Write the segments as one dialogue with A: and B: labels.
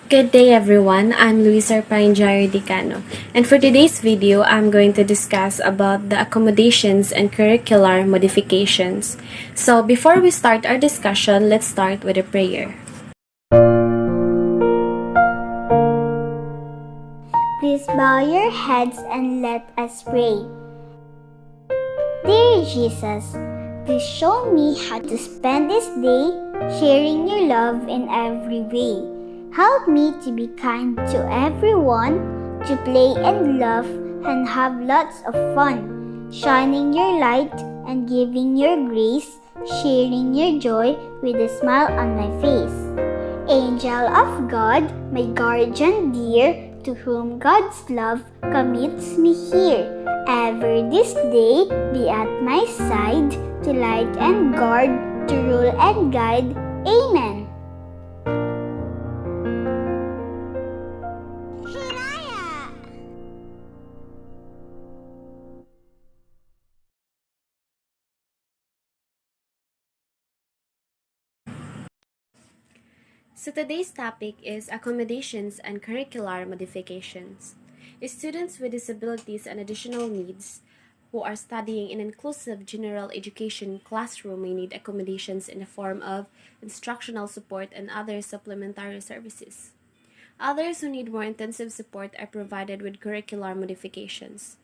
A: Good day everyone, I'm Luisarpine Decano, and for today's video, I'm going to discuss about the accommodations and curricular modifications. So before we start our discussion, let's start with a prayer.
B: Please bow your heads and let us pray. Dear Jesus, please show me how to spend this day sharing your love in every way. Help me to be kind to everyone, to play and laugh and have lots of fun, shining your light and giving your grace, sharing your joy with a smile on my face. Angel of God, my guardian dear, to whom God's love commits me here. Ever this day be at my side, to light and guard, to rule and guide. Amen. Hiraya!
A: So today's topic is accommodations and curricular modifications. Students with disabilities and additional needs who are studying in inclusive general education classroom may need accommodations in the form of instructional support and other supplementary services. Others who need more intensive support are provided with curricular modifications.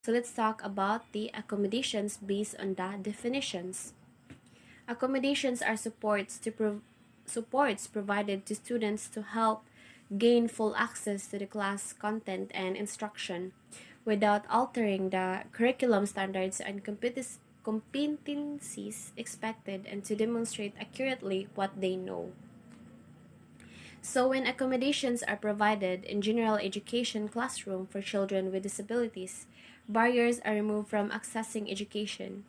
A: So let's talk about the accommodations based on the definitions. Accommodations are supports provided to students to help gain full access to the class content and instruction without altering the curriculum standards and competencies expected and to demonstrate accurately what they know. So when accommodations are provided in general education classroom for children with disabilities, barriers are removed from accessing education.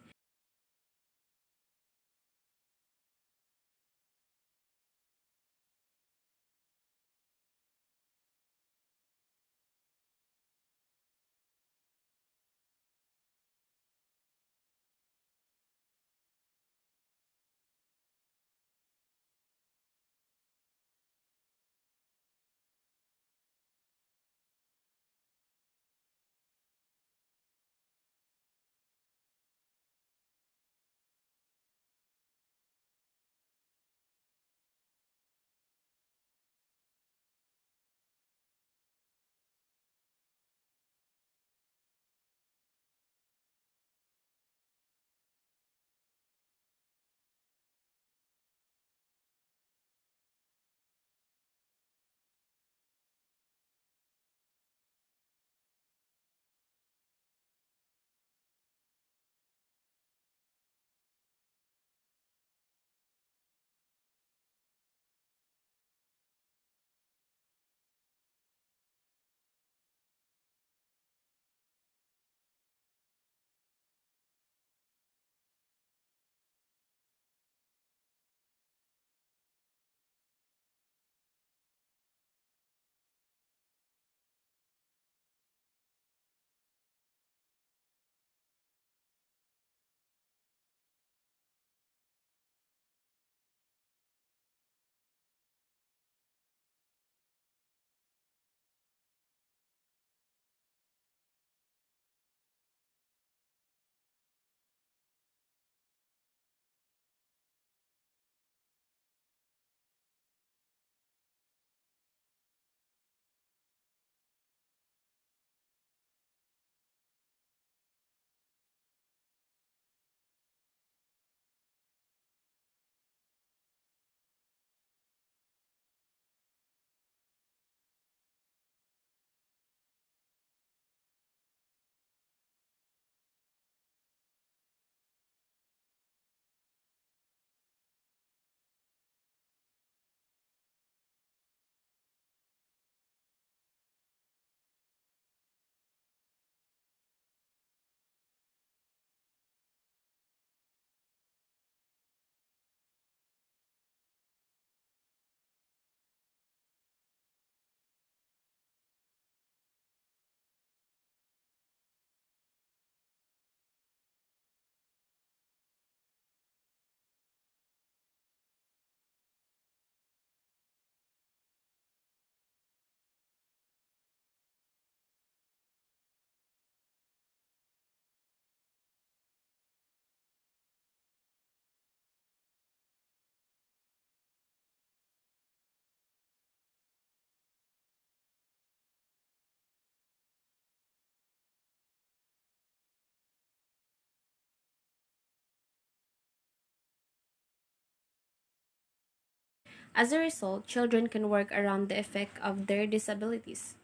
A: As a result, children can work around the effect of their disabilities.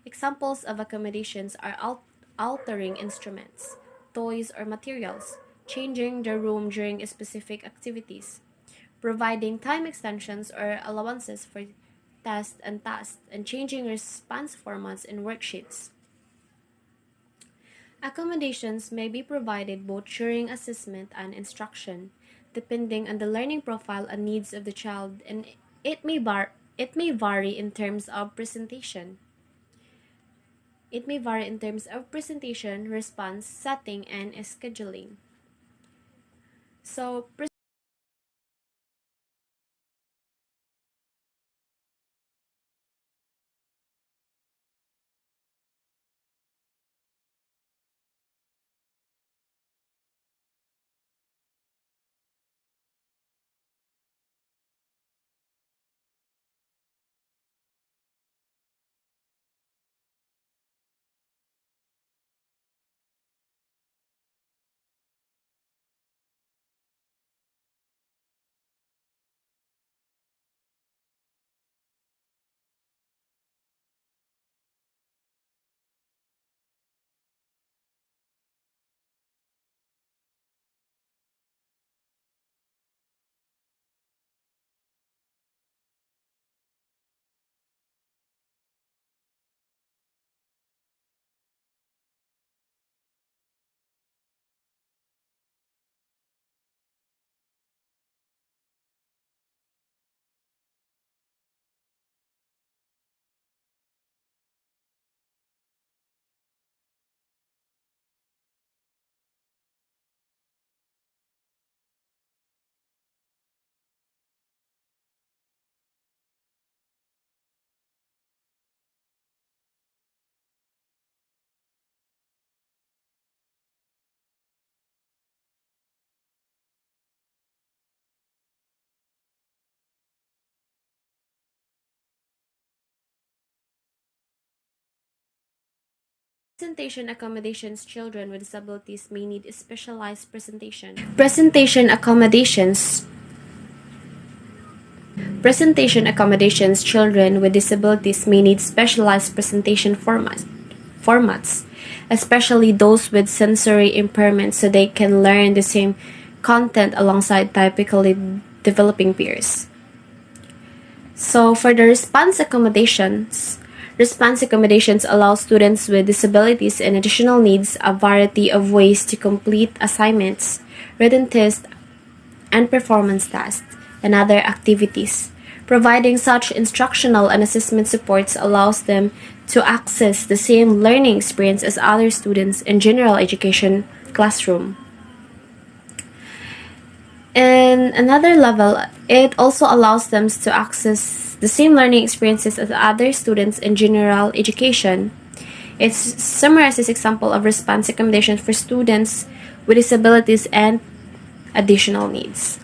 A: Examples of accommodations are altering instruments, toys, or materials, changing the room during specific activities, providing time extensions or allowances for tests, and changing response formats in worksheets. Accommodations may be provided both during assessment and instruction, depending on the learning profile and needs of the child, and it may vary in terms of presentation. It may vary in terms of presentation, response, setting, and scheduling. So, presentation accommodations children with disabilities may need specialized presentation. Presentation accommodations children with disabilities may need specialized presentation formats, especially those with sensory impairments, so they can learn the same content alongside typically developing peers. So for the response accommodations allow students with disabilities and additional needs a variety of ways to complete assignments, written tests, and performance tasks, and other activities. Providing such instructional and assessment supports allows them to access the same learning experience as other students in general education classroom. In another level, it also allows them to access the same learning experiences as other students in general education. It summarizes example of response accommodation for students with disabilities and additional needs.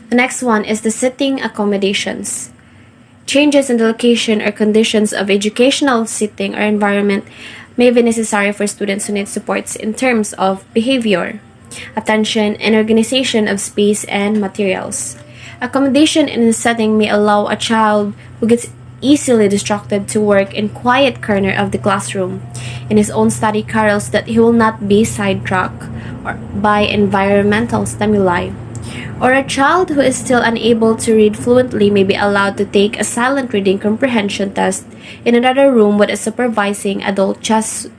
A: The next one is the sitting accommodations. Changes in the location or conditions of educational setting or environment may be necessary for students who need supports in terms of behavior, attention, and organization of space and materials. Accommodation in a setting may allow a child who gets easily distracted to work in quiet corner of the classroom in his own study carrels that he will not be sidetracked by environmental stimuli. Or a child who is still unable to read fluently may be allowed to take a silent reading comprehension test in another room with a supervising adult just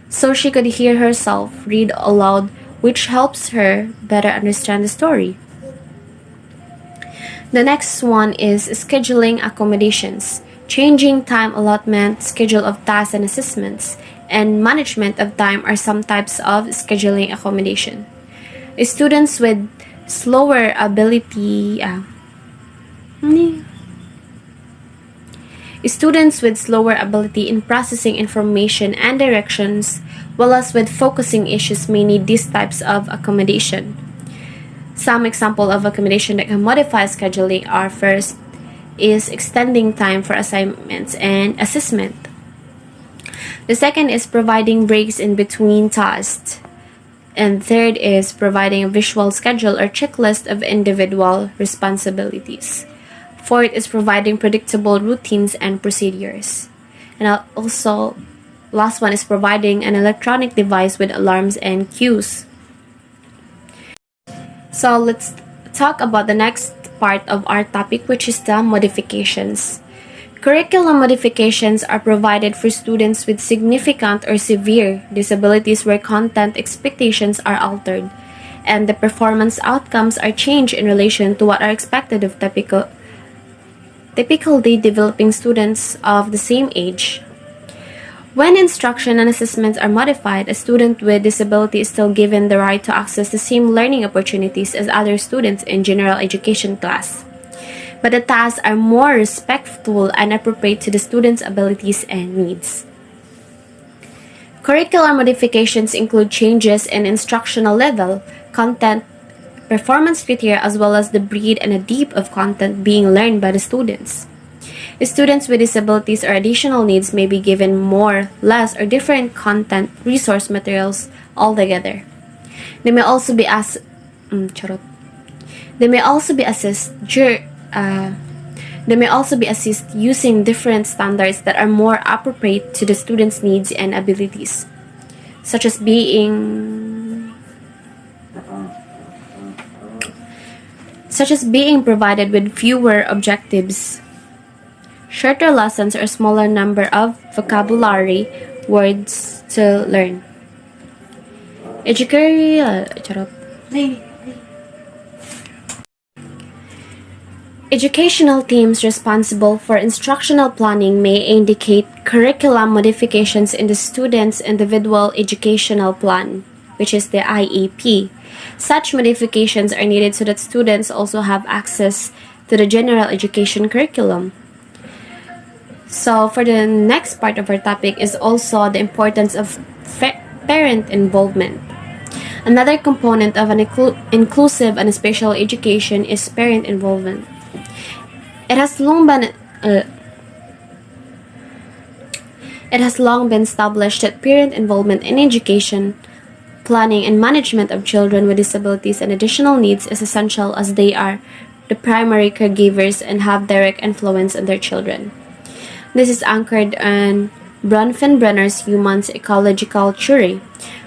A: so she could hear herself read aloud, which helps her better understand the story. The next one is scheduling accommodations. Changing time allotment, schedule of tasks and assessments, and management of time are some types of scheduling accommodation. Students with slower ability in processing information and directions, while as with focusing issues may need these types of accommodation. Some example of accommodation that can modify scheduling are: first is extending time for assignments and assessment. The second is providing breaks in between tasks. And third is providing a visual schedule or checklist of individual responsibilities. Fourth is providing predictable routines and procedures. And also, last one is providing an electronic device with alarms and cues. So let's talk about the next part of our topic, which is the modifications. Curriculum modifications are provided for students with significant or severe disabilities where content expectations are altered and the performance outcomes are changed in relation to what are expected of typically developing students of the same age. When instruction and assessments are modified, a student with disability is still given the right to access the same learning opportunities as other students in general education class. But the tasks are more respectful and appropriate to the student's abilities and needs. Curricular modifications include changes in instructional level, content, performance criteria, as well as the breadth and the depth of content being learned by the students. Students with disabilities or additional needs may be given more, less, or different content resource materials altogether. They may also be assessed using different standards that are more appropriate to the student's needs and abilities, such as being provided with fewer objectives, shorter lessons, or smaller number of vocabulary words to learn. Educational teams responsible for instructional planning may indicate curriculum modifications in the student's individual educational plan, which is the IEP. Such modifications are needed so that students also have access to the general education curriculum. So for the next part of our topic is also the importance of parent involvement. Another component of an inclusive and special education is parent involvement. It has long been established that parent involvement in education, planning, and management of children with disabilities and additional needs is essential as they are the primary caregivers and have direct influence on their children. This is anchored in Bronfenbrenner's Human Ecological Theory,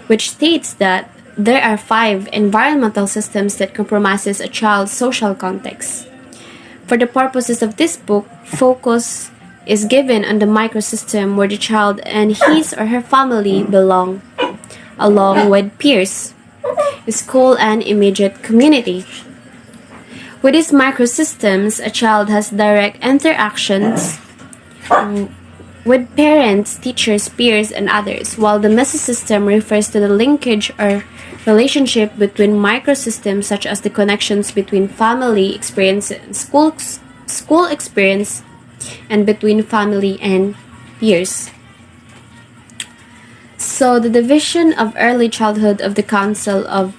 A: which states that there are 5 environmental systems that compromises a child's social context. For the purposes of this book, focus is given on the microsystem where the child and his or her family belong, along with peers, school, and immediate community. With these microsystems, a child has direct interactions with parents, teachers, peers, and others, while the mesosystem refers to the linkage or relationship between microsystems such as the connections between family experience and school experience and between family and peers. So the Division of Early Childhood of the Council of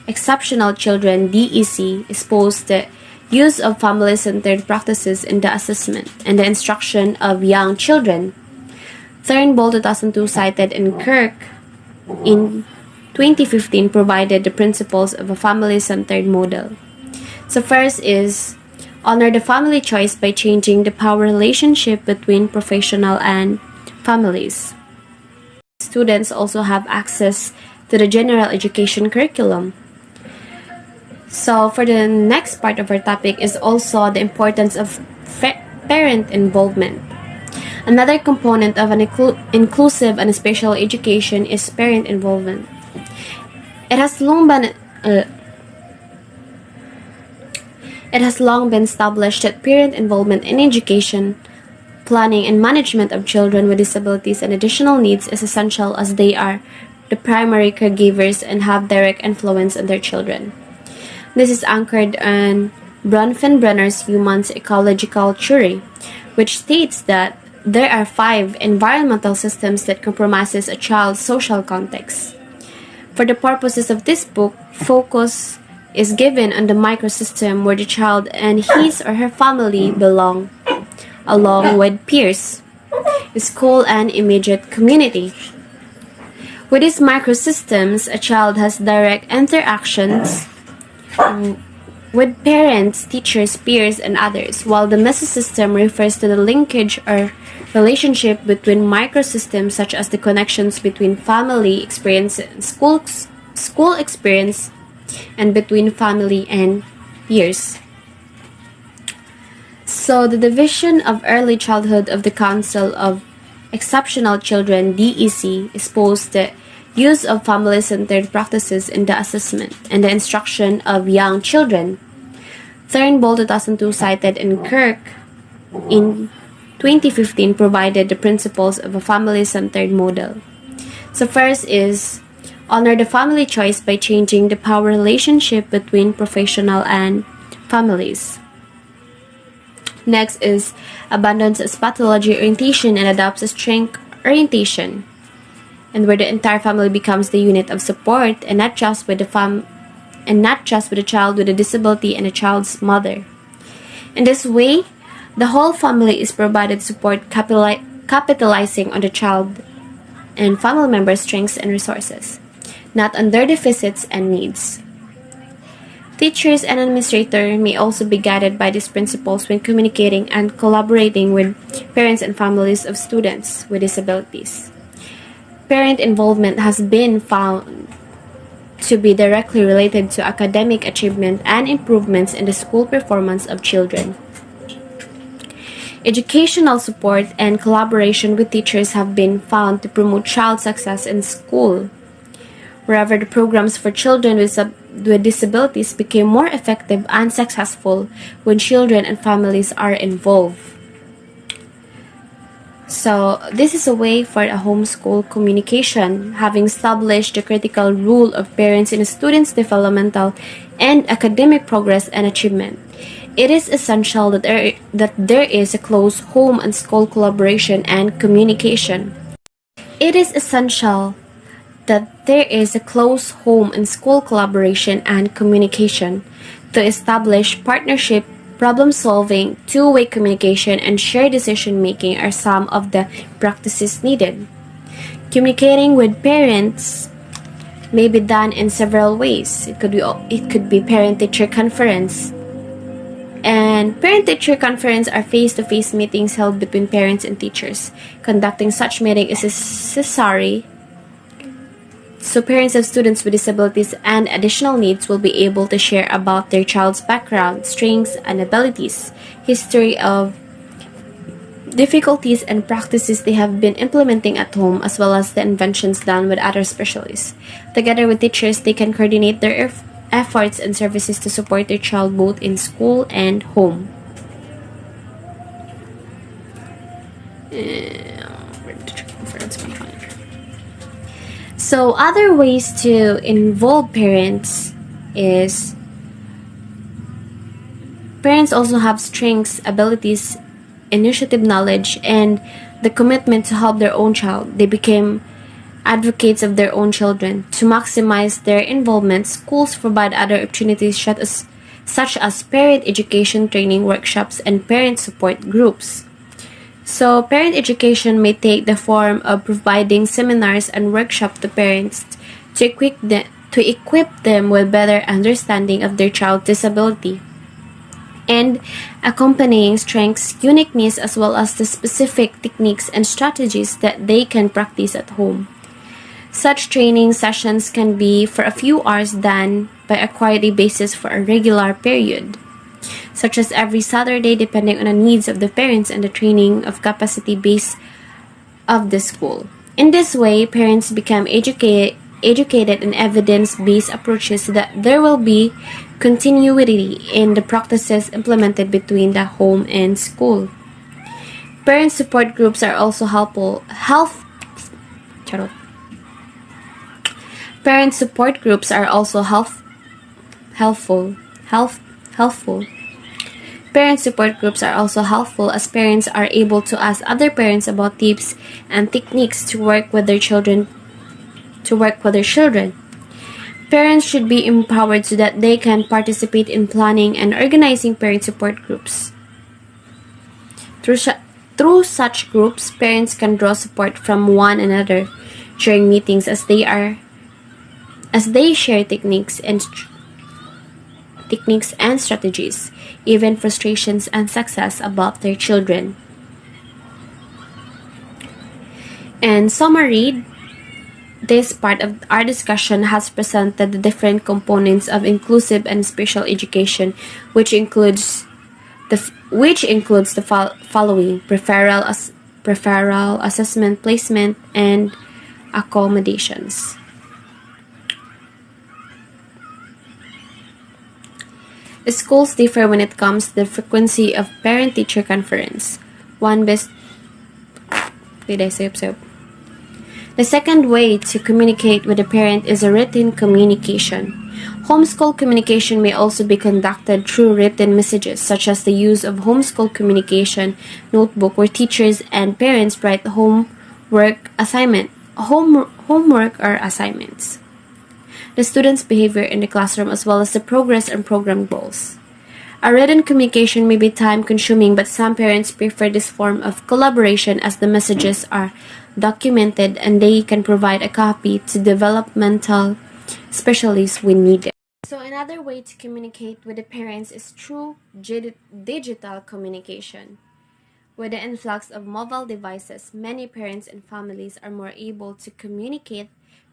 A: Exceptional Children, DEC, exposed the use of family-centered practices in the assessment and the instruction of young children. Turnbull 2002 cited in Kirk in 2015 provided the principles of a family-centered model. So first is honor the family choice by changing the power relationship between professional and families. Students also have access to the general education curriculum. So for the next part of our topic is also the importance of parent involvement. Another component of an inclusive and special education is parent involvement. It has long been established that parent involvement in education, planning, and management of children with disabilities and additional needs is essential as they are the primary caregivers and have direct influence on their children. This is anchored in Bronfenbrenner's Human Ecological Theory, which states that there are 5 environmental systems that compromises a child's social context. For the purposes of this book, focus is given on the microsystem where the child and his or her family belong, along with peers, school, and immediate community. With these microsystems, a child has direct interactions with parents, teachers, peers, and others, while the mesosystem refers to the linkage or relationship between microsystems such as the connections between family experience and school experience and between family and peers. So the Division of Early Childhood of the Council of Exceptional Children, DEC, exposed the use of family-centered practices in the assessment and the instruction of young children. Turnbull 2002 cited and Kirk in 2015 provided the principles of a family-centered model. So first is honor the family choice by changing the power relationship between professional and families. Next is abandons pathology orientation and adopts a strength orientation, and where the entire family becomes the unit of support and not just with the child with a disability and a child's mother. In this way, the whole family is provided support capitalizing on the child and family members' strengths and resources, not on their deficits and needs. Teachers and administrators may also be guided by these principles when communicating and collaborating with parents and families of students with disabilities. Parent involvement has been found to be directly related to academic achievement and improvements in the school performance of children. Educational support and collaboration with teachers have been found to promote child success in school. Wherever the programs for children with disabilities became more effective and successful when children and families are involved. So, this is a way for a homeschool communication, having established the critical role of parents in a student's developmental and academic progress and achievement. It is essential that there is a close home and school collaboration and communication. It is essential that there is a close home and school collaboration and communication to establish partnership, problem-solving, two-way communication, and shared decision-making are some of the practices needed. Communicating with parents may be done in several ways. It could be parent-teacher conference. And parent-teacher conference are face-to-face meetings held between parents and teachers. Conducting such meeting is necessary so parents of students with disabilities and additional needs will be able to share about their child's background, strengths, and abilities, history of difficulties and practices they have been implementing at home, as well as the inventions done with other specialists. Together with teachers, they can coordinate their efforts and services to support their child both in school and home. So other ways to involve parents is parents also have strengths, abilities, initiative knowledge, and the commitment to help their own child. They became advocates of their own children. To maximize their involvement, schools provide other opportunities such as parent education training workshops and parent support groups. So, parent education may take the form of providing seminars and workshops to parents to equip them with better understanding of their child's disability and accompanying strengths, uniqueness, as well as the specific techniques and strategies that they can practice at home. Such training sessions can be for a few hours done by a quarterly basis for a regular period, such as every Saturday, depending on the needs of the parents and the training of capacity base of the school. In this way, parents become educated in evidence-based approaches so that there will be continuity in the practices implemented between the home and school. Parent support groups are also helpful. Parent support groups are also helpful. Parent support groups are also helpful as parents are able to ask other parents about tips and techniques to work with their children. Parents should be empowered so that they can participate in planning and organizing parent support groups. Through such groups, parents can draw support from one another during meetings as they share techniques techniques and strategies, even frustrations and success about their children. In summary, this part of our discussion has presented the different components of inclusive and special education, which includes the following: preferral, assessment, placement, and accommodations. Schools differ when it comes to the frequency of parent-teacher conference. One best. Did I say so? The second way to communicate with a parent is a written communication. Homeschool communication may also be conducted through written messages, such as the use of homeschool communication notebook, where teachers and parents write homework or assignments, the student's behavior in the classroom, as well as the progress and program goals. A written communication may be time-consuming, but some parents prefer this form of collaboration as the messages are documented and they can provide a copy to developmental specialists when needed. So another way to communicate with the parents is through digital communication. With the influx of mobile devices, many parents and families are more able to communicate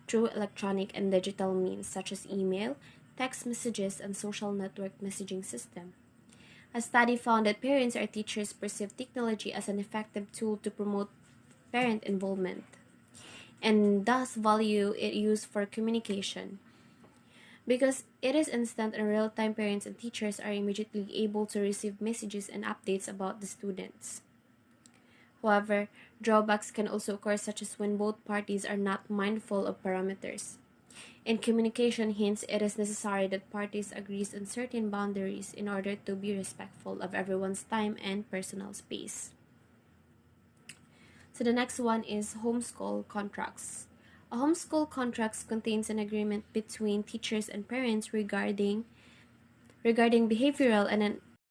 A: through electronic and digital means such as email, text messages, and social network messaging system. A study found that parents or teachers perceive technology as an effective tool to promote parent involvement and thus value it used for communication. Because it is instant and real-time, parents and teachers are immediately able to receive messages and updates about the students. However, drawbacks can also occur, such as when both parties are not mindful of parameters. In communication, hence, it is necessary that parties agree on certain boundaries in order to be respectful of everyone's time and personal space. So the next one is homeschool contracts. A homeschool contract contains an agreement between teachers and parents regarding behavioral and